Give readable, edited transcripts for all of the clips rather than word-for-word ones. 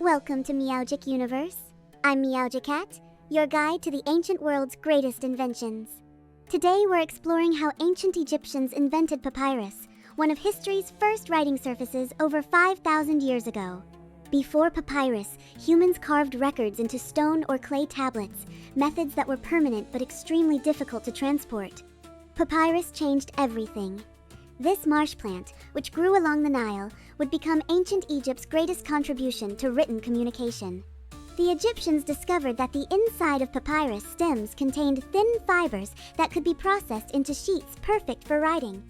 Welcome to Meowgic Universe. I'm Meowgic, your guide to the ancient world's greatest inventions. Today we're exploring how ancient Egyptians invented papyrus, one of history's first writing surfaces over 5,000 years ago. Before papyrus, humans carved records into stone or clay tablets, methods that were permanent but extremely difficult to transport. Papyrus changed everything. This marsh plant, which grew along the Nile, would become ancient Egypt's greatest contribution to written communication. The Egyptians discovered that the inside of papyrus stems contained thin fibers that could be processed into sheets perfect for writing.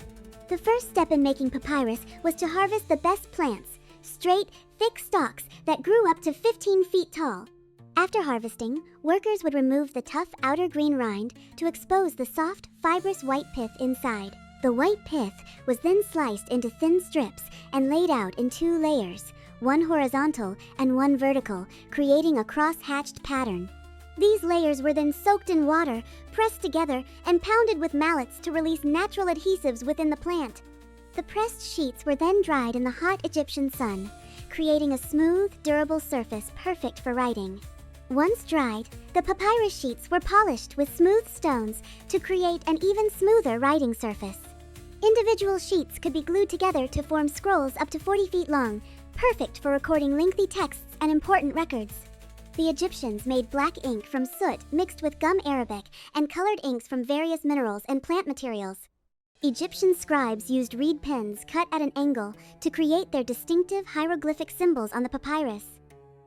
The first step in making papyrus was to harvest the best plants, straight, thick stalks that grew up to 15 feet tall. After harvesting, workers would remove the tough outer green rind to expose the soft, fibrous white pith inside. The white pith was then sliced into thin strips and laid out in 2 layers, one horizontal and one vertical, creating a cross-hatched pattern. These layers were then soaked in water, pressed together, and pounded with mallets to release natural adhesives within the plant. The pressed sheets were then dried in the hot Egyptian sun, creating a smooth, durable surface perfect for writing. Once dried, the papyrus sheets were polished with smooth stones to create an even smoother writing surface. Individual sheets could be glued together to form scrolls up to 40 feet long, perfect for recording lengthy texts and important records. The Egyptians made black ink from soot mixed with gum arabic and colored inks from various minerals and plant materials. Egyptian scribes used reed pens cut at an angle to create their distinctive hieroglyphic symbols on the papyrus.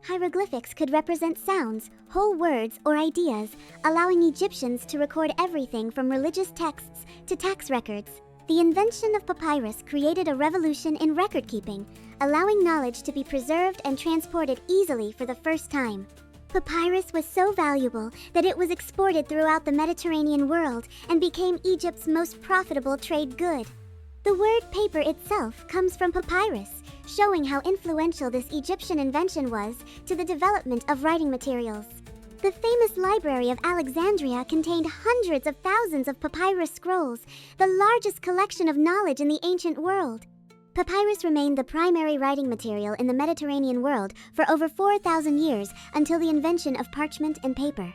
Hieroglyphics could represent sounds, whole words, or ideas, allowing Egyptians to record everything from religious texts to tax records. The invention of papyrus created a revolution in record-keeping, allowing knowledge to be preserved and transported easily for the first time. Papyrus was so valuable that it was exported throughout the Mediterranean world and became Egypt's most profitable trade good. The word paper itself comes from papyrus, showing how influential this Egyptian invention was to the development of writing materials. The famous Library of Alexandria contained hundreds of thousands of papyrus scrolls, the largest collection of knowledge in the ancient world. Papyrus remained the primary writing material in the Mediterranean world for over 4,000 years until the invention of parchment and paper.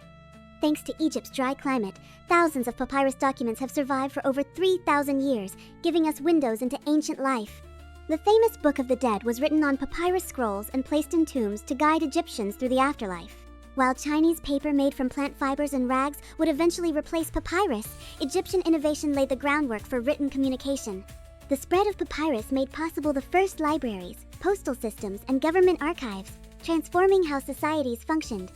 Thanks to Egypt's dry climate, thousands of papyrus documents have survived for over 3,000 years, giving us windows into ancient life. The famous Book of the Dead was written on papyrus scrolls and placed in tombs to guide Egyptians through the afterlife. While Chinese paper made from plant fibers and rags would eventually replace papyrus, Egyptian innovation laid the groundwork for written communication. The spread of papyrus made possible the first libraries, postal systems, and government archives, transforming how societies functioned.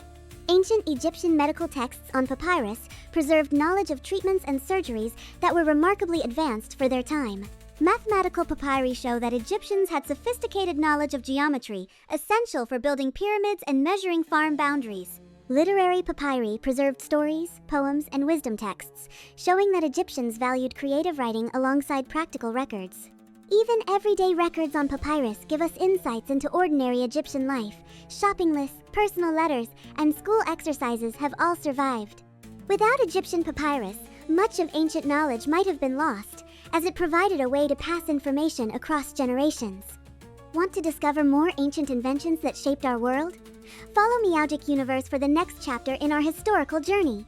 Ancient Egyptian medical texts on papyrus preserved knowledge of treatments and surgeries that were remarkably advanced for their time. Mathematical papyri show that Egyptians had sophisticated knowledge of geometry, essential for building pyramids and measuring farm boundaries. Literary papyri preserved stories, poems, and wisdom texts, showing that Egyptians valued creative writing alongside practical records. Even everyday records on papyrus give us insights into ordinary Egyptian life. Shopping lists, personal letters, and school exercises have all survived. Without Egyptian papyrus, much of ancient knowledge might have been lost, as it provided a way to pass information across generations. Want to discover more ancient inventions that shaped our world? Follow Meowgic Universe for the next chapter in our historical journey.